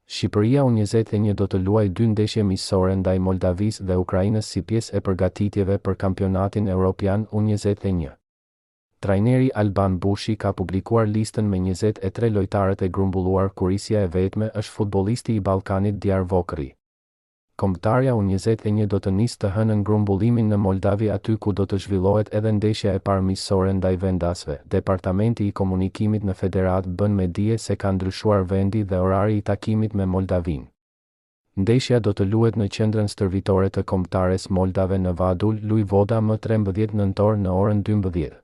Shqipëria U21 do të luajë 2 ndeshje miqësore ndaj Moldavisë dhe Ukrainës si pjesë e përgatitjeve për kampionatin evropian U21. Trajneri Alban Bushi ka publikuar listën me 23 lojtarët e grumbulluar, kur isja e vetme është futbollisti i Ballkanit Diyarbakiri. Kombëtarja U21 do të nisë të hënën grumbullimin në Moldavi, aty ku do të zhvillohet edhe ndeshja e parë miqësore ndaj vendasve. Departamenti i komunikimit në federat bën me dije se ka ndryshuar vendi dhe orari i takimit me Moldavin. Ndeshja do të luhet në qendrën stërvitore të kombëtares moldave në Vadul, Lujvoda, më 13 nëntor në orën 12.